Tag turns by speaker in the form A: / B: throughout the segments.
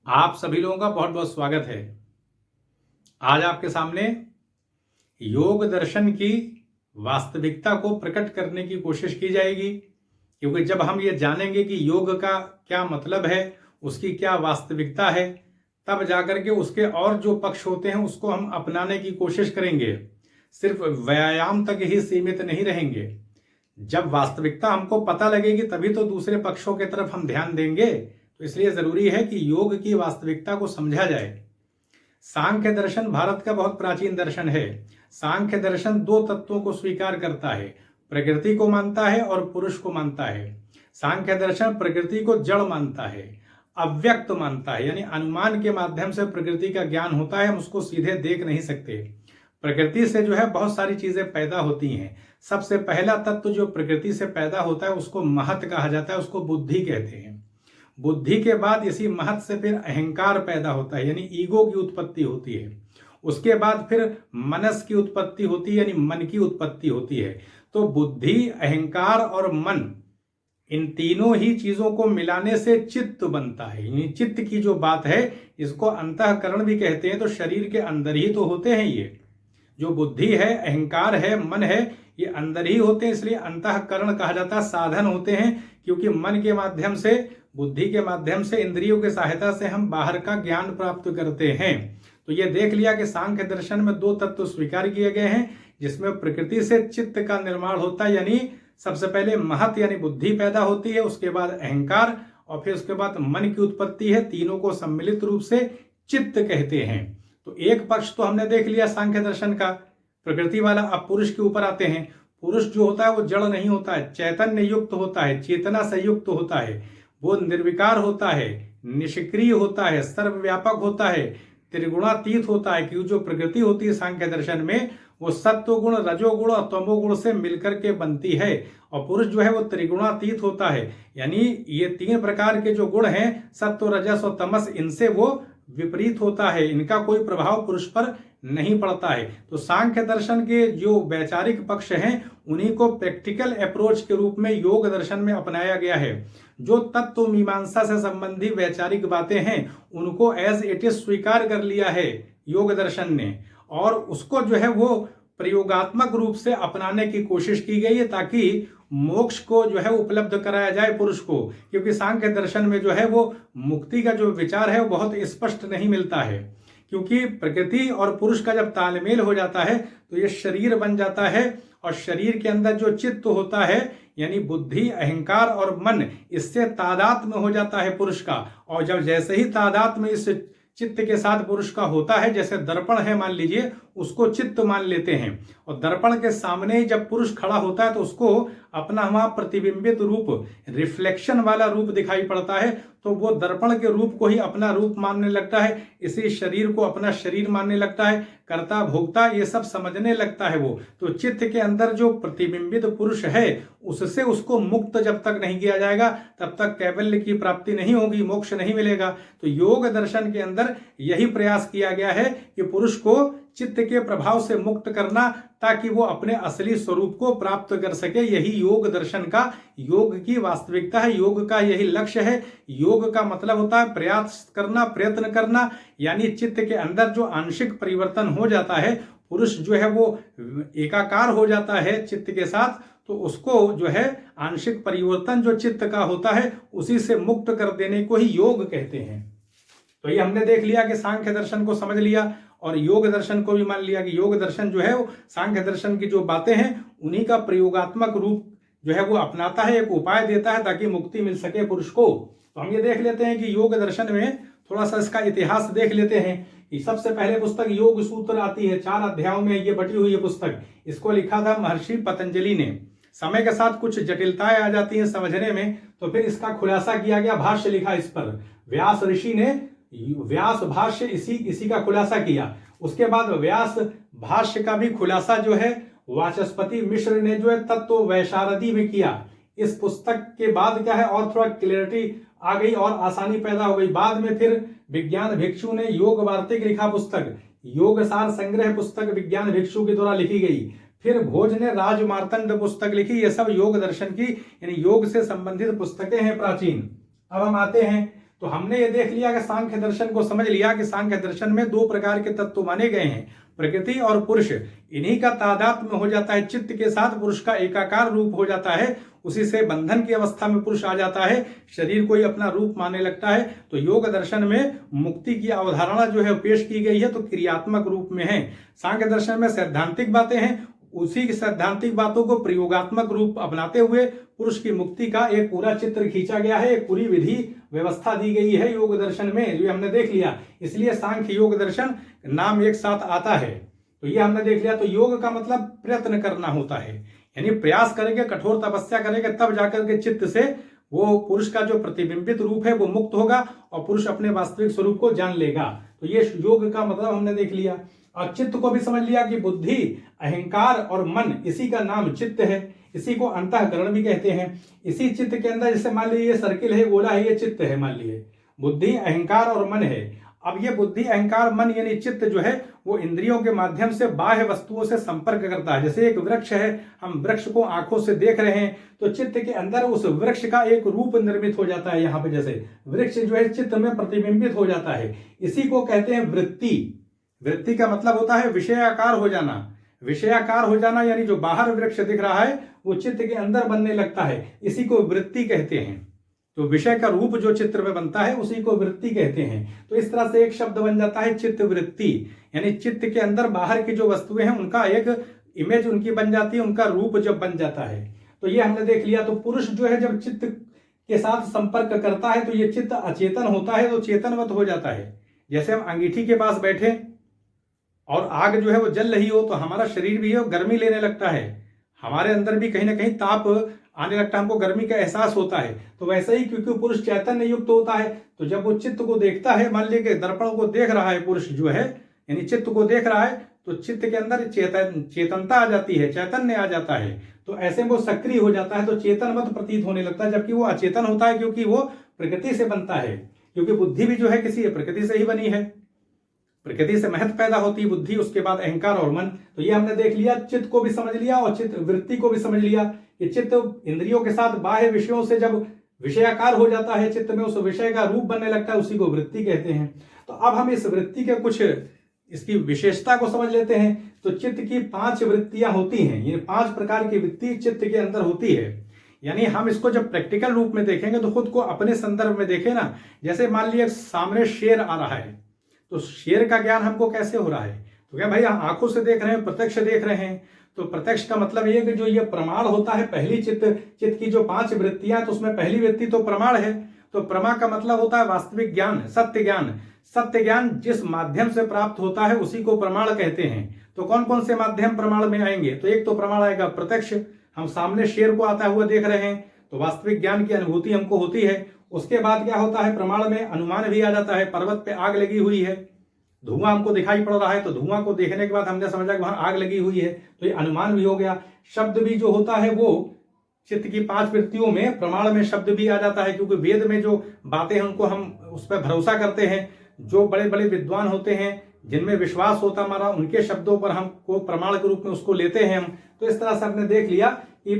A: आप सभी लोगों का बहुत बहुत स्वागत है। आज आपके सामने योग दर्शन की वास्तविकता को प्रकट करने की कोशिश की जाएगी, क्योंकि जब हम ये जानेंगे कि योग का क्या मतलब है, उसकी क्या वास्तविकता है, तब जाकर के उसके और जो पक्ष होते हैं उसको हम अपनाने की कोशिश करेंगे। सिर्फ व्यायाम तक ही सीमित नहीं रहेंगे। जब वास्तविकता हमको पता लगेगी तभी तो दूसरे पक्षों की तरफ हम ध्यान देंगे। तो इसलिए जरूरी है कि योग की वास्तविकता को समझा जाए। सांख्य दर्शन भारत का बहुत प्राचीन दर्शन है। सांख्य दर्शन दो तत्वों को स्वीकार करता है, प्रकृति को मानता है और पुरुष को मानता है। सांख्य दर्शन प्रकृति को जड़ मानता है, अव्यक्त मानता है, यानी अनुमान के माध्यम से प्रकृति का ज्ञान होता है, हम उसको सीधे देख नहीं सकते। प्रकृति से जो है बहुत सारी चीजें पैदा होती हैं। सबसे पहला तत्व जो प्रकृति से पैदा होता है उसको महत कहा जाता है, उसको बुद्धि कहते हैं। बुद्धि के बाद इसी महत से फिर अहंकार पैदा होता है, यानी ईगो की उत्पत्ति होती है। उसके बाद फिर मनस की उत्पत्ति होती है, यानी मन की उत्पत्ति होती है। तो बुद्धि, अहंकार और मन, इन तीनों ही चीजों को मिलाने से चित्त बनता है। यानी चित्त की जो बात है इसको अंतःकरण भी कहते हैं। तो शरीर के अंदर ही तो होते हैं ये जो बुद्धि है, अहंकार है, मन है, ये अंदर ही होते हैं, इसलिए अंतःकरण कहा जाता है। साधन होते हैं क्योंकि मन के माध्यम से, बुद्धि के माध्यम से, इंद्रियों की सहायता से हम बाहर का ज्ञान प्राप्त करते हैं। तो ये देख लिया कि सांख्य दर्शन में दो तत्व स्वीकार किए गए हैं, जिसमें प्रकृति से चित्त का निर्माण होता है, यानी सबसे पहले महत यानी बुद्धि पैदा होती है, उसके बाद अहंकार और फिर उसके बाद मन की उत्पत्ति है। तीनों को सम्मिलित रूप से चित्त कहते हैं। तो एक पक्ष तो हमने देख लिया सांख्य दर्शन का, प्रकृति वाला। अब पुरुष के ऊपर आते हैं। पुरुष जो होता है वो जड़ नहीं होता है, चैतन्य युक्त होता है, चेतना से युक्त होता है। वो निर्विकार होता है, निष्क्रिय होता है, सर्वव्यापक होता है, त्रिगुणातीत होता है। क्योंकि जो प्रकृति होती है सांख्य दर्शन में वो सत्व गुण, रजोगुण और तमोगुण से मिलकर के बनती है। और पुरुष जो है वो त्रिगुणातीत होता है, यानी ये तीन प्रकार के जो गुण हैं, सत्व, रजस और तमस, इनसे वो विपरीत होता है। इनका कोई प्रभाव पुरुष पर नहीं पड़ता है। तो सांख्य दर्शन के जो वैचारिक पक्ष हैं उन्हीं को प्रैक्टिकल अप्रोच के रूप में योग दर्शन में अपनाया गया है। जो तत्व मीमांसा से संबंधी वैचारिक बातें हैं उनको एज इट इज स्वीकार कर लिया है योग दर्शन ने, और उसको जो है वो प्रयोगात्मक रूप से अपनाने की कोशिश की गई है, ताकि मोक्ष को जो है उपलब्ध कराया जाए पुरुष को। क्योंकि सांख्य दर्शन में जो है वो मुक्ति का जो विचार है वो बहुत स्पष्ट नहीं मिलता है। क्योंकि प्रकृति और पुरुष का जब तालमेल हो जाता है तो ये शरीर बन जाता है, और शरीर के अंदर जो चित्त होता है यानी बुद्धि, अहंकार और मन, इससे तादात्म्य हो जाता है पुरुष का। और जब जैसे ही तादात्म्य इस चित्त के साथ पुरुष का होता है, जैसे दर्पण है मान लीजिए, उसको चित्त मान लेते हैं, और दर्पण के सामने ही जब पुरुष खड़ा होता है तो उसको अपना वहां प्रतिबिंबित रूप, रिफ्लेक्शन वाला रूप दिखाई पड़ता है। तो वो दर्पण के रूप को ही अपना रूप मानने लगता है, इसी शरीर को अपना शरीर मानने लगता है, कर्ता भोक्ता ये सब समझने लगता है वो। तो चित्त के अंदर जो प्रतिबिंबित पुरुष है उससे उसको मुक्त जब तक नहीं किया जाएगा तब तक कैवल्य की प्राप्ति नहीं होगी, मोक्ष नहीं मिलेगा। तो योग दर्शन के अंदर यही प्रयास किया गया है कि पुरुष को चित्त के प्रभाव से मुक्त करना, ताकि वो अपने असली स्वरूप को प्राप्त कर सके। यही योग दर्शन का, योग की वास्तविकता है, योग का यही लक्ष्य है। योग का मतलब होता है प्रयास करना, प्रयत्न करना, यानी चित्त के अंदर जो आंशिक परिवर्तन हो जाता है, पुरुष जो है वो एकाकार हो जाता है चित्त के साथ, तो उसको जो है आंशिक परिवर्तन जो चित्त का होता है उसी से मुक्त कर देने को ही योग कहते हैं। तो ये हमने देख लिया कि सांख्य दर्शन को समझ लिया और योग दर्शन को भी मान लिया कि योग दर्शन जो है वो सांख्य दर्शन की जो बातें हैं उन्हीं का प्रयोगात्मक रूप जो है वो अपनाता है, एक उपाय देता है ताकि मुक्ति मिल सके पुरुष को। तो हम ये देख लेते हैं कि योग दर्शन में थोड़ा सा इसका इतिहास देख लेते हैं कि सबसे पहले पुस्तक योग सूत्र आती है, 4 अध्यायों में ये बटी हुई है पुस्तक। इसको लिखा था महर्षि पतंजलि ने। समय के साथ कुछ जटिलताएं आ जाती हैं समझने में, तो फिर इसका खुलासा किया गया, भाष्य लिखा इस पर। व्यास ऋषि ने व्यास भाष्य इसी का खुलासा किया। उसके बाद व्यास भाष्य का भी खुलासा जो है वाचस्पति मिश्र ने जो है तत्व वैशारदी में किया। इस पुस्तक के बाद क्या है और थोड़ा क्लियरिटी आ गई और आसानी पैदा हो गई। बाद में फिर विज्ञान भिक्षु ने योग वार्तिक लिखा पुस्तक, योग सार संग्रह पुस्तक विज्ञान भिक्षु के द्वारा लिखी गई। फिर भोज ने राजमार्तंड पुस्तक लिखी। ये सब योग दर्शन की यानी योग से संबंधित पुस्तकें हैं प्राचीन। अब हम आते हैं तो हमने ये देख लिया कि सांख्य दर्शन को समझ लिया कि सांख्य दर्शन में दो प्रकार के तत्व माने गए हैं, प्रकृति और पुरुष। इन्हीं का तादात्म्य हो जाता है चित्त के साथ, पुरुष का एकाकार रूप हो जाता है, उसी से बंधन की अवस्था में पुरुष आ जाता है, शरीर को ही अपना रूप मानने लगता है। तो योग दर्शन में मुक्ति की अवधारणा जो है पेश की गई है तो क्रियात्मक रूप में है। सांख्य दर्शन में सैद्धांतिक बातें हैं, उसी सैद्धांतिक बातों को प्रयोगात्मक रूप अपनाते हुए पुरुष की मुक्ति का एक पूरा चित्र खींचा गया है, एक पूरी विधि व्यवस्था दी गई है योग दर्शन में, जो हमने देख लिया। इसलिए सांख्य योग दर्शन नाम एक साथ आता है। तो ये हमने देख लिया। तो योग का मतलब प्रयत्न करना होता है, यानी प्रयास करेंगे, कठोर तपस्या करेंगे, तब जाकर के चित्त से वो पुरुष का जो प्रतिबिंबित रूप है वो मुक्त होगा और पुरुष अपने वास्तविक स्वरूप को जान लेगा। तो ये योग का मतलब हमने देख लिया। और चित्त को भी समझ लिया कि बुद्धि, अहंकार और मन, इसी का नाम चित्त है। इसी को अंतःकरण भी कहते हैं। इसी चित्त के अंदर जैसे मान लीजिए ये सर्किल है, गोला है, ये चित्त है, मान लीजिए बुद्धि, अहंकार और मन है। अब ये बुद्धि, अहंकार, मन यानी चित्त जो है वो इंद्रियों के माध्यम से बाह्य वस्तुओं से संपर्क करता है। जैसे एक वृक्ष है, हम वृक्ष को आंखों से देख रहे हैं तो चित्त के अंदर उस वृक्ष का एक रूप निर्मित हो जाता है। यहाँ पे जैसे वृक्ष जो है चित्त में प्रतिबिंबित हो जाता है। इसी को कहते हैं वृत्ति। वृत्ति का मतलब होता है विषयाकार हो जाना। विषयाकार हो जाना यानी जो बाहर वृक्ष दिख रहा है वो चित्त के अंदर बनने लगता है, इसी को वृत्ति कहते हैं। तो विषय का रूप जो चित्र में बनता है उसी को वृत्ति कहते हैं। तो इस तरह से एक शब्द बन जाता है चित्त वृत्ति, यानी चित्त के अंदर बाहर की जो वस्तुएं हैं उनका एक इमेज उनकी बन जाती है, उनका रूप जब बन जाता है। तो ये हमने देख लिया। तो पुरुष जो है जब चित्त के साथ संपर्क करता है तो ये चित्त अचेतन होता है, तो चेतनवत हो जाता है। जैसे हम अंगीठी के पास बैठे और आग जो है वो जल रही हो तो हमारा शरीर भी है गर्मी लेने लगता है, हमारे अंदर भी कहीं ना कहीं ताप आने लगता है, हमको गर्मी का एहसास होता है। तो वैसे ही क्योंकि पुरुष चैतन्य युक्त होता है तो जब वो चित्त को देखता है, मान लीजिए दर्पण को देख रहा है पुरुष जो है, यानी चित्त को देख रहा है, तो चित्त के अंदर चेतनता आ जाती है, चैतन्य आ जाता है। तो ऐसे में वो सक्रिय हो जाता है, तो चेतनवत प्रतीत होने लगता है, जबकि वो अचेतन होता है क्योंकि वो प्रकृति से बनता है। क्योंकि बुद्धि भी जो है किसी प्रकृति से ही बनी है, प्रकृति से महत्व पैदा होती है बुद्धि, उसके बाद अहंकार और मन। तो ये हमने देख लिया, चित्त को भी समझ लिया और चित्त वृत्ति को भी समझ लिया कि चित्त इंद्रियों के साथ बाह्य विषयों से जब विषयाकार हो जाता है, चित्त में उस विषय का रूप बनने लगता है, उसी को वृत्ति कहते हैं। तो अब हम इस वृत्ति के कुछ इसकी विशेषता को समझ लेते हैं। तो चित्त की 5 वृत्तियां होती हैं, ये 5 प्रकार की वृत्ति चित्त के अंदर होती है। यानी हम इसको जब प्रैक्टिकल रूप में देखेंगे तो खुद को अपने संदर्भ में देखें ना। जैसे मान लीजिए सामने शेर आ रहा है, तो शेर का ज्ञान हमको कैसे हो रहा है? तो क्या भाई आंखों से देख रहे हैं, प्रत्यक्ष देख रहे हैं। तो प्रत्यक्ष का मतलब ये कि जो ये प्रमाण होता है, पहली चित्त की जो 5 वृत्तियां, तो उसमें पहली वृत्ति तो प्रमाण है। तो प्रमा का मतलब होता है वास्तविक ज्ञान, सत्य ज्ञान। सत्य ज्ञान जिस माध्यम से प्राप्त होता है उसी को प्रमाण कहते हैं। तो कौन कौन से माध्यम प्रमाण में आएंगे? तो एक तो प्रमाण आएगा प्रत्यक्ष, हम सामने शेर को आता हुआ देख रहे हैं तो वास्तविक ज्ञान की अनुभूति हमको होती है। उसके बाद क्या होता है, प्रमाण में अनुमान भी आ जाता है। पर्वत पे आग लगी हुई है, धुआं हमको दिखाई पड़ रहा है, तो धुआं को देखने के बाद हमने समझा कि वहां आग लगी हुई है, तो ये अनुमान भी हो गया। शब्द भी जो होता है वो चित्त की 5 वृत्तियों में प्रमाण में शब्द भी आ जाता है, क्योंकि वेद में जो बातें हैं उनको हम उस पर भरोसा करते हैं। जो बड़े बड़े विद्वान होते हैं जिनमें विश्वास होता हमारा, उनके शब्दों पर हमको प्रमाण के रूप में उसको लेते हैं हम। तो इस तरह से हमने देख लिया कि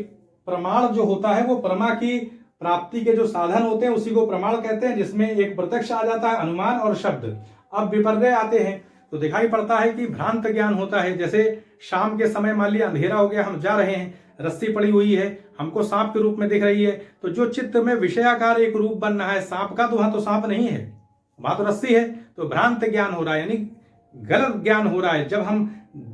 A: प्रमाण जो होता है वो प्रमा की प्राप्ति के जो साधन होते हैं उसी को प्रमाण कहते हैं, जिसमें एक प्रत्यक्ष आ जाता है, अनुमान और शब्द। अब विपर्य आते हैं तो दिखाई पड़ता है कि भ्रांत ज्ञान होता है। जैसे शाम के समय मान लिया अंधेरा हो गया, हम जा रहे हैं, रस्सी पड़ी हुई है, हमको सांप के रूप में दिख रही है, तो जो चित्त में विषयाकार एक रूप बन रहा है सांप का, तो वहां तो सांप नहीं है, वहां तो रस्सी है। तो भ्रांत ज्ञान हो रहा है, यानी गलत ज्ञान हो रहा है। जब हम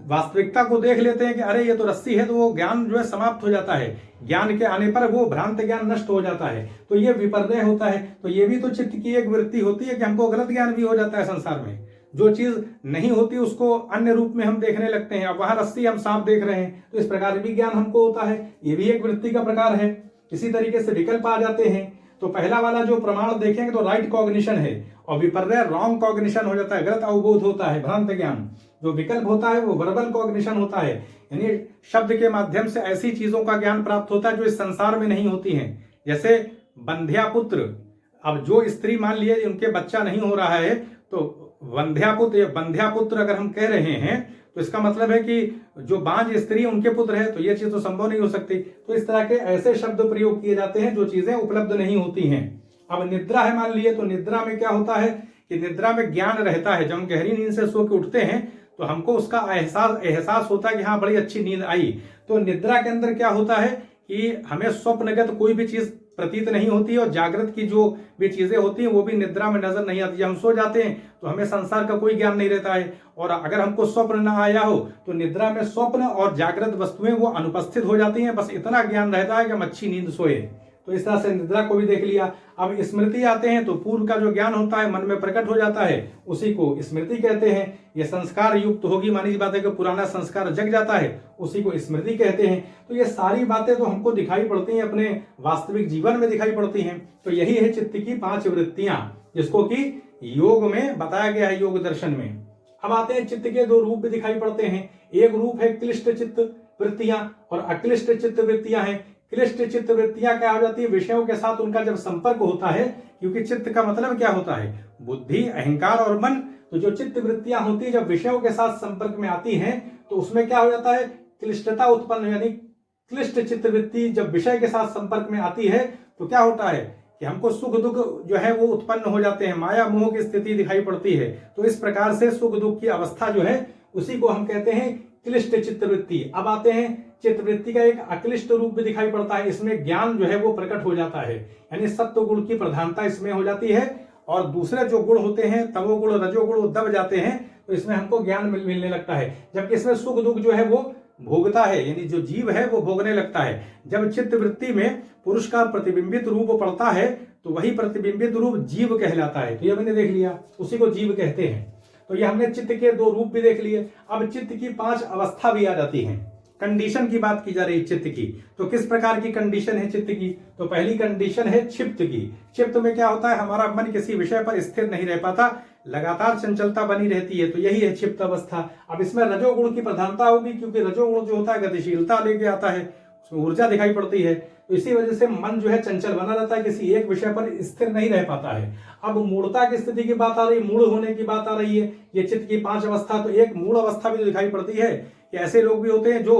A: वास्तविकता को देख लेते हैं कि अरे ये तो रस्सी है, तो वो ज्ञान जो है समाप्त हो जाता है। ज्ञान के आने पर वो भ्रांत ज्ञान नष्ट हो जाता है, तो ये विपर्य होता है। तो ये भी तो चित्त की एक वृत्ति होती है कि हमको गलत ज्ञान भी हो जाता है। संसार में जो चीज नहीं होती उसको अन्य रूप में हम देखने लगते हैं। अब वहां रस्सी, हम सांप देख रहे हैं, तो इस प्रकार भी ज्ञान हमको होता है, ये भी एक वृत्ति का प्रकार है। इसी तरीके से विकल्प आ जाते हैं। तो पहला वाला जो प्रमाण देखेंगे तो राइट कॉग्निशन है, और विपर्य रॉन्ग कॉग्निशन हो जाता है, गलत अवबोध होता है, भ्रांत ज्ञान। जो विकल्प होता है वो वर्बल कॉग्निशन होता है, यानी शब्द के माध्यम से ऐसी चीजों का ज्ञान प्राप्त होता है जो इस संसार में नहीं होती हैं। जैसे बंध्यापुत्र, अब जो स्त्री मान लिए उनके बच्चा नहीं हो रहा है, तो बंध्यापुत्र अगर हम कह रहे हैं तो इसका मतलब है कि जो बांझ स्त्री उनके पुत्र है, तो ये चीज तो संभव नहीं हो सकती। तो इस तरह के ऐसे शब्द प्रयोग किए जाते हैं जो चीजें उपलब्ध नहीं होती हैं। अब निद्रा है मान लिए, तो निद्रा में क्या होता है कि निद्रा में ज्ञान रहता है। जब हम गहरी नींद से सो के उठते हैं तो हमको उसका एहसास होता है कि हाँ बड़ी अच्छी नींद आई। तो निद्रा के अंदर क्या होता है कि हमें स्वप्नगत कोई भी चीज प्रतीत नहीं होती है और जागृत की जो भी चीजें होती हैं वो भी निद्रा में नजर नहीं आती। जब हम सो जाते हैं तो हमें संसार का कोई ज्ञान नहीं रहता है, और अगर हमको स्वप्न ना आया हो तो निद्रा में स्वप्न और जागृत वस्तुएं वो अनुपस्थित हो जाती हैं। बस इतना ज्ञान रहता है कि हम अच्छी नींद सोए। तो इस तरह से निद्रा को भी देख लिया। अब स्मृति आते हैं तो पूर्व का जो ज्ञान होता है मन में प्रकट हो जाता है, उसी को स्मृति कहते हैं। ये संस्कार युक्त होगी मानी बात है कि पुराना संस्कार जग जाता है, उसी को स्मृति कहते हैं। तो ये सारी बातें तो हमको दिखाई पड़ती हैं, अपने वास्तविक जीवन में दिखाई पड़ती हैं। तो यही है चित्त की 5 वृत्तियां, जिसको कि योग में बताया गया है, योग दर्शन में। अब आते हैं चित्त के 2 रूप भी दिखाई पड़ते हैं। एक रूप है क्लिष्ट चित्त वृत्तियां और अक्लिष्ट चित्त वृत्तियां हैं। क्लिष्ट चित्त वृत्तियां क्या हो जाती है, विषयों के साथ उनका जब संपर्क होता है, क्योंकि चित्त का मतलब क्या होता है, बुद्धि, अहंकार और मन। तो जो चित्त वृत्तियां होती है जब विषयों के साथ संपर्क में आती हैं तो उसमें क्या हो जाता है, क्लिष्टता उत्पन्न, यानी क्लिष्ट चित्त वृत्ति जब विषय के साथ संपर्क में आती है तो क्या होता है कि हमको सुख दुख जो है वो उत्पन्न हो जाते हैं, माया मोह की स्थिति दिखाई पड़ती है। तो इस प्रकार से सुख दुख की अवस्था जो है उसी को हम कहते हैं क्लिष्ट चित्तवृत्ति। अब आते हैं चित्तवृत्ति का एक अक्लिष्ट रूप भी दिखाई पड़ता है। इसमें ज्ञान जो है वो प्रकट हो जाता है, यानी सत्व गुण की प्रधानता इसमें हो जाती है, और दूसरे जो गुण होते हैं तमोगुण रजोगुण वो दब जाते हैं, तो इसमें हमको ज्ञान मिलने लगता है। जबकि इसमें सुख दुख जो है वो भोगता है, यानी जो जीव है वो भोगने लगता है। जब चित्त वृत्ति में पुरुष का प्रतिबिंबित रूप पड़ता है तो वही प्रतिबिंबित रूप जीव कहलाता है। तो ये मैंने देख लिया, उसी को जीव कहते हैं। तो ये हमने चित्त के 2 रूप भी देख लिए। अब चित्त की 5 अवस्था भी आ जाती हैं। कंडीशन की बात की जा रही है चित्त की, तो किस प्रकार की कंडीशन है चित्त की, तो पहली कंडीशन है क्षिप्त की। क्षिप्त में क्या होता है, हमारा मन किसी विषय पर स्थिर नहीं रह पाता, लगातार चंचलता बनी रहती है, तो यही है क्षिप्त अवस्था। अब इसमें रजोगुण की प्रधानता होगी, क्योंकि रजोगुण जो होता है गतिशीलता लेके आता है, उसमें ऊर्जा दिखाई पड़ती है। तो इसी वजह से मन जो है चंचल बना रहता है, किसी एक विषय पर स्थिर नहीं रह पाता है। अब मूढ़ता की स्थिति की बात आ रही है, मूढ़ होने की बात आ रही है, ये चित्त की 5 अवस्था। तो एक मूढ़ अवस्था भी दिखाई पड़ती है कि ऐसे लोग भी होते हैं जो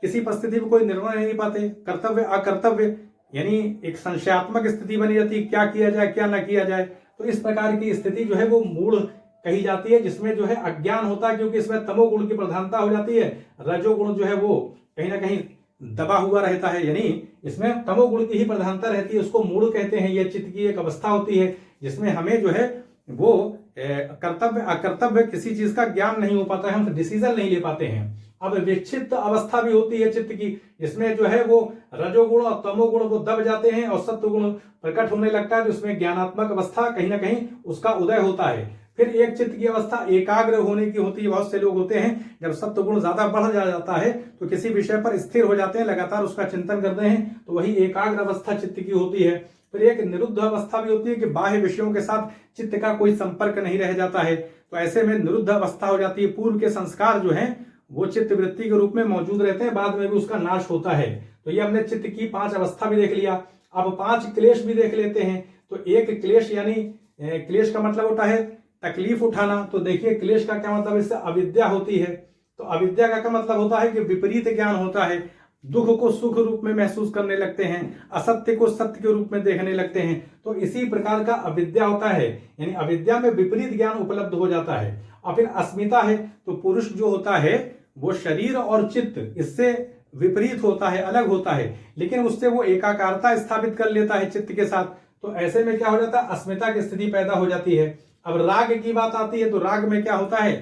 A: किसी परिस्थिति में कोई निर्णय नहीं पाते, कर्तव्य अकर्तव्य, यानी एक संशयात्मक स्थिति बनी रहती है, क्या किया जाए क्या ना किया जाए। तो इस प्रकार की स्थिति जो है वो मूढ़ कही जाती है, जिसमें जो है अज्ञान होता है, क्योंकि इसमें तमोगुण की प्रधानता हो जाती है। रजोगुण जो है वो कहीं ना कहीं दबा हुआ रहता है, यानी इसमें तमोगुण की ही प्रधानता रहती है, उसको मूढ़ कहते हैं। यह चित्त की एक अवस्था होती है जिसमें हमें जो है वो कर्तव्य अकर्तव्य किसी चीज का ज्ञान नहीं हो पाता है, हम डिसीजन नहीं ले पाते हैं। अब विक्षिप्त अवस्था भी होती है चित्त की, जिसमें जो है वो रजोगुण और तमोगुण वो दब जाते हैं और सत्वगुण प्रकट होने लगता है, तो इसमें ज्ञानात्मक अवस्था कहीं ना कहीं उसका उदय होता है। फिर एक चित्त की अवस्था एकाग्र होने की होती है। बहुत से लोग होते हैं जब सत्वगुण ज्यादा बढ़ जाता है तो किसी विषय पर स्थिर हो जाते हैं, लगातार उसका चिंतन करते हैं, तो वही एकाग्र अवस्था चित्त की होती है। फिर एक निरुद्ध अवस्था भी होती है कि बाह्य विषयों के साथ चित्त का कोई संपर्क नहीं रह जाता है, तो ऐसे में निरुद्ध अवस्था हो जाती है। पूर्व के संस्कार जो हैं वो चित्त वृत्ति के रूप में मौजूद रहते हैं, बाद में भी उसका नाश होता है। तो ये हमने चित्त की 5 अवस्था भी देख लिया। अब 5 क्लेश भी देख लेते हैं। तो एक क्लेश, यानी क्लेश का मतलब होता है तकलीफ उठाना। तो देखिए क्लेश का क्या मतलब, इससे अविद्या होती है। तो अविद्या का क्या मतलब होता है कि विपरीत ज्ञान होता है, दुख को सुख रूप में महसूस करने लगते हैं, असत्य को सत्य के रूप में देखने लगते हैं। तो इसी प्रकार का अविद्या होता है, यानी अविद्या में विपरीत ज्ञान उपलब्ध हो जाता है। और फिर अस्मिता है, तो पुरुष जो होता है वो शरीर और चित्त इससे विपरीत होता है, अलग होता है, लेकिन उससे वो एकाकारता स्थापित कर लेता है चित्त के साथ। तो ऐसे में क्या हो जाता है, अस्मिता की स्थिति पैदा हो जाती है। अब राग की बात आती है, तो राग में क्या होता है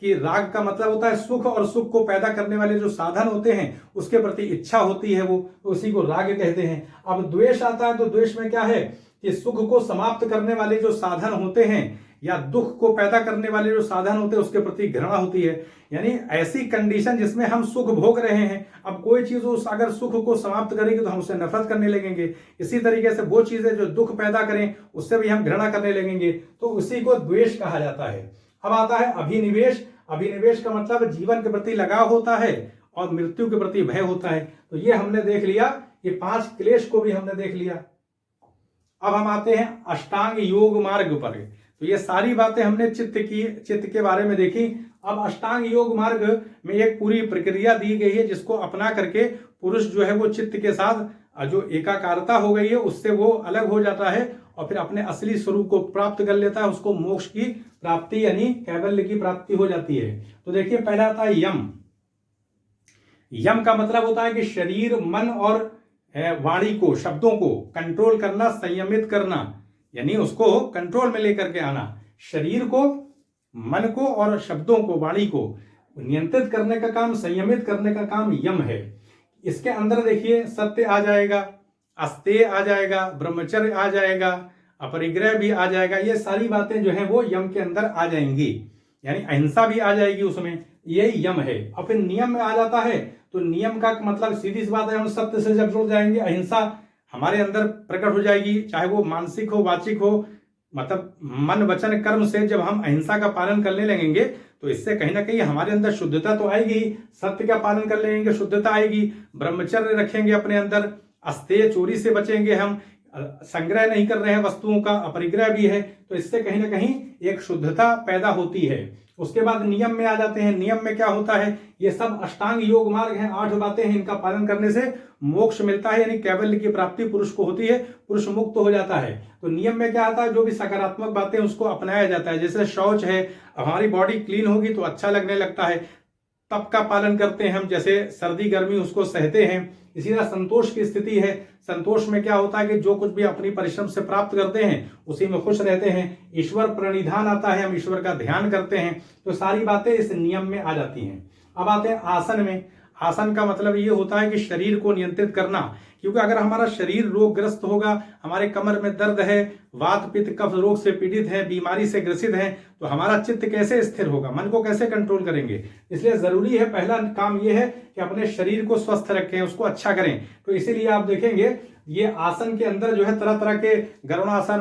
A: कि राग का मतलब होता है सुख, और सुख को पैदा करने वाले जो साधन होते हैं उसके प्रति इच्छा होती है, वो तो उसी को राग कहते हैं। अब द्वेष आता है, तो द्वेष में क्या है कि सुख को समाप्त करने वाले जो साधन होते हैं या दुख को पैदा करने वाले जो साधन होते हैं उसके प्रति घृणा होती है। यानी ऐसी कंडीशन जिसमें हम सुख भोग रहे हैं, अब कोई चीज उस अगर सुख को समाप्त करेगी तो हम उससे नफरत करने लगेंगे। इसी तरीके से वो चीजें जो दुख पैदा करें उससे भी हम घृणा करने लगेंगे, तो उसी को द्वेष कहा जाता है। अब आता है अभिनिवेश। अभिनिवेश का मतलब जीवन के प्रति लगाव होता है और मृत्यु के प्रति भय होता है। तो ये हमने देख लिया, ये 5 क्लेश को भी हमने देख लिया। अब हम आते हैं अष्टांग योग मार्ग पर। तो ये सारी बातें हमने चित्त के बारे में देखी। अब अष्टांग योग मार्ग में एक पूरी प्रक्रिया दी गई है, जिसको अपना करके पुरुष जो है वो चित्त के साथ जो एकाकारता हो गई है उससे वो अलग हो जाता है और फिर अपने असली स्वरूप को प्राप्त कर लेता है, उसको मोक्ष की प्राप्ति यानी कैवल्य की प्राप्ति हो जाती है। तो देखिए पहला आता है यम। यम का मतलब होता है कि शरीर, मन और वाणी को, शब्दों को कंट्रोल करना, संयमित करना, यानी उसको कंट्रोल में लेकर के आना। शरीर को, मन को और शब्दों को, वाणी को नियंत्रित करने का काम, संयमित करने का काम यम है। इसके अंदर देखिए सत्य आ जाएगा, अस्तेय आ जाएगा, ब्रह्मचर्य आ जाएगा, अपरिग्रह भी आ जाएगा। ये सारी बातें जो है वो यम के अंदर आ जाएंगी, यानी अहिंसा भी आ जाएगी उसमें, ये यम है। और फिर नियम में आ जाता है, तो नियम का मतलब सीधी सी बात है, हम सत्य से जब जुड़ जाएंगे, अहिंसा हमारे अंदर प्रकट हो जाएगी, चाहे वो मानसिक हो, वाचिक हो, मतलब मन, वचन, कर्म से जब हम अहिंसा का पालन करने लगेंगे तो इससे कहीं ना कहीं हमारे अंदर शुद्धता तो आएगी। सत्य का पालन कर लेंगे, शुद्धता आएगी। ब्रह्मचर्य रखेंगे अपने अंदर, अस्तेय, चोरी से बचेंगे, हम संग्रह नहीं कर रहे हैं वस्तुओं का, अपरिग्रह भी है, तो इससे कहीं ना कहीं एक शुद्धता पैदा होती है। उसके बाद नियम में आ जाते हैं। नियम में क्या होता है, ये सब अष्टांग योग मार्ग हैं, 8 बातें हैं, इनका पालन करने से मोक्ष मिलता है, यानी कैवल्य की प्राप्ति पुरुष को होती है, पुरुष मुक्त हो जाता है। तो नियम में क्या आता है, जो भी सकारात्मक बातें उसको अपनाया जाता है। जैसे शौच है, हमारी बॉडी क्लीन होगी तो अच्छा लगने लगता है, तप का पालन करते हैं हम, जैसे सर्दी गर्मी उसको सहते हैं। इसी तरह संतोष की स्थिति है, संतोष में क्या होता है कि जो कुछ भी अपनी परिश्रम से प्राप्त करते हैं उसी में खुश रहते हैं। ईश्वर प्रणिधान आता है, हम ईश्वर का ध्यान करते हैं। तो सारी बातें इस नियम में आ जाती हैं। अब आते हैं आसन में। आसन का मतलब ये होता है कि शरीर को नियंत्रित करना, क्योंकि अगर हमारा शरीर रोगग्रस्त होगा, हमारे कमर में दर्द है, वात पित्त कफ रोग से पीड़ित है, बीमारी से ग्रसित है, तो हमारा चित्त कैसे स्थिर होगा, मन को कैसे कंट्रोल करेंगे। इसलिए जरूरी है, पहला काम यह है कि अपने शरीर को स्वस्थ रखें, उसको अच्छा करें। तो इसीलिए आप देखेंगे ये आसन के अंदर जो है तरह तरह के गरुड़ासन,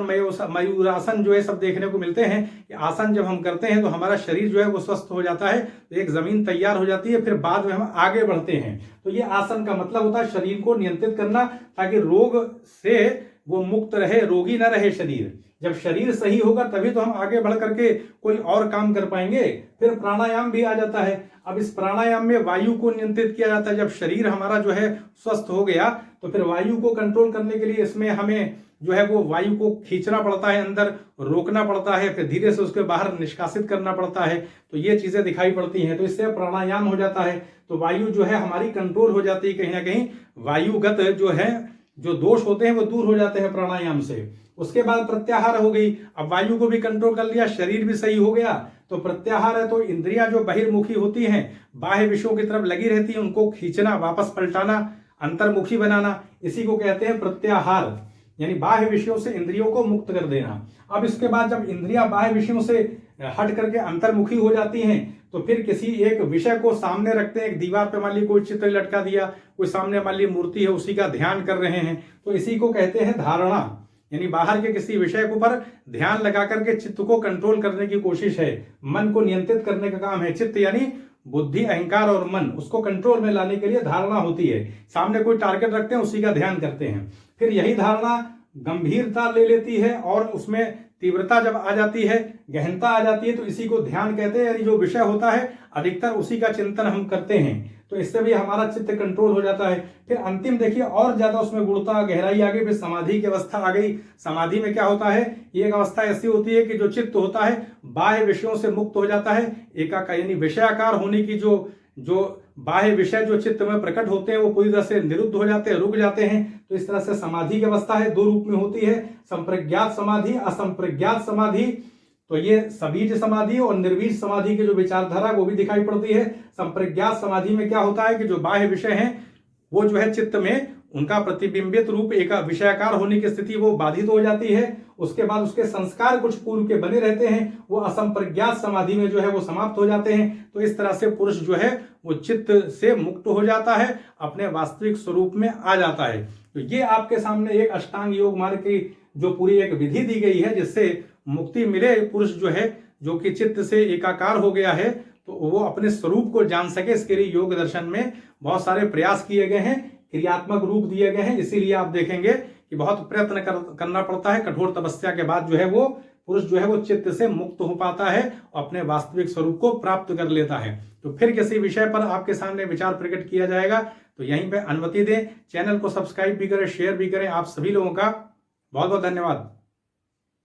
A: मयूरासन जो है सब देखने को मिलते हैं कि आसन जब हम करते हैं तो हमारा शरीर जो है वो स्वस्थ हो जाता है, तो एक जमीन तैयार हो जाती है, फिर बाद में हम आगे बढ़ते हैं। तो ये आसन का मतलब होता है शरीर को नियंत्रित करना, ताकि रोग से वो मुक्त रहे, रोगी ना रहे शरीर। जब शरीर सही होगा तभी तो हम आगे बढ़ करके कोई और काम कर पाएंगे। फिर प्राणायाम भी आ जाता है। अब इस प्राणायाम में वायु को नियंत्रित किया जाता है। जब शरीर हमारा जो है स्वस्थ हो गया तो फिर वायु को कंट्रोल करने के लिए इसमें हमें जो है वो वायु को खींचना पड़ता है, अंदर रोकना पड़ता है, फिर धीरे से उसके बाहर निष्कासित करना पड़ता है। तो ये चीजें दिखाई पड़ती हैं, तो इससे प्राणायाम हो जाता है, तो वायु जो है हमारी कंट्रोल हो जाती है। कहीं ना कहीं वायुगत जो है जो दोष होते हैं वो दूर हो जाते हैं प्राणायाम से। उसके बाद प्रत्याहार हो गई। अब वायु को भी कंट्रोल कर लिया, शरीर भी सही हो गया, तो प्रत्याहार है तो इंद्रियां जो बहिर्मुखी होती हैं, बाह्य विषयों की तरफ लगी रहती हैं, उनको खींचना, वापस पलटाना, अंतर्मुखी बनाना, इसी को कहते हैं प्रत्याहार, यानी बाह्य विषयों से इंद्रियों को मुक्त कर देना। अब इसके बाद जब इंद्रियां बाह्य विषयों से हट करके अंतर्मुखी हो जाती हैं तो फिर किसी एक विषय को सामने रखते हैं। एक दीवार पे मान ली कोई चित्र लटका दिया, कोई सामने मान ली मूर्ति है, उसी का ध्यान कर रहे हैं, तो इसी को कहते हैं धारणा, यानी बाहर के किसी विषय को पर ध्यान लगा करके चित्त को कंट्रोल करने की कोशिश है, मन को नियंत्रित करने का काम है। चित्त यानी बुद्धि, अहंकार और मन, उसको कंट्रोल में लाने के लिए धारणा होती है। सामने कोई टारगेट रखते हैं, उसी का ध्यान करते हैं। फिर यही धारणा गंभीरता ले लेती है और उसमें तीव्रता जब आ जाती है, गहनता आ जाती है, तो इसी को ध्यान कहते हैं। यानी जो विषय होता है अधिकतर उसी का चिंतन हम करते हैं, तो इससे भी हमारा चित्त कंट्रोल हो जाता है। फिर अंतिम देखिए और ज्यादा उसमें गुणता, गहराई आ गई, फिर समाधि की अवस्था आ गई। समाधि में क्या होता है, ये एक अवस्था ऐसी होती है कि जो चित्त होता है बाह्य विषयों से मुक्त हो जाता है। एकाकार यानी विषयाकार होने की जो बाह्य विषय जो चित्त में प्रकट होते हैं वो पूरी तरह से निरुद्ध हो जाते हैं, रुक जाते हैं। तो इस तरह से समाधि की अवस्था है, 2 रूप में होती है, संप्रज्ञात समाधि, असंप्रज्ञात समाधि। तो ये सबीज समाधि और निर्बीज समाधि की जो विचारधारा वो भी दिखाई पड़ती है। संप्रज्ञात समाधि में क्या होता है कि जो बाह्य विषय हैं वो जो है चित्त में उनका प्रतिबिंबित रूप, एक विषयाकार होने की स्थिति वो बाधित हो जाती है। उसके बाद उसके संस्कार कुछ पूर्व के बने रहते हैं, वो असंप्रज्ञात समाधि में जो है वो समाप्त हो जाते हैं। तो इस तरह से पुरुष जो है वो चित्त से मुक्त हो जाता है, अपने वास्तविक स्वरूप में आ जाता है। तो ये आपके सामने एक अष्टांग योग मार्ग की जो पूरी एक विधि दी गई है, जिससे मुक्ति मिले। पुरुष जो है जो कि चित्त से एकाकार हो गया है तो वो अपने स्वरूप को जान सके, इसके लिए योग दर्शन में बहुत सारे प्रयास किए गए हैं, क्रियात्मक रूप दिए गए हैं। इसीलिए आप देखेंगे कि बहुत प्रयत्न करना पड़ता है, कठोर तपस्या के बाद जो है वो पुरुष जो है वो चित्त से मुक्त हो पाता है और अपने वास्तविक स्वरूप को प्राप्त कर लेता है। तो फिर किसी विषय पर आपके सामने विचार प्रकट किया जाएगा, तो यहीं पे अनुमति दें। चैनल को सब्सक्राइब भी करें, शेयर भी करें। आप सभी लोगों का बहुत बहुत धन्यवाद।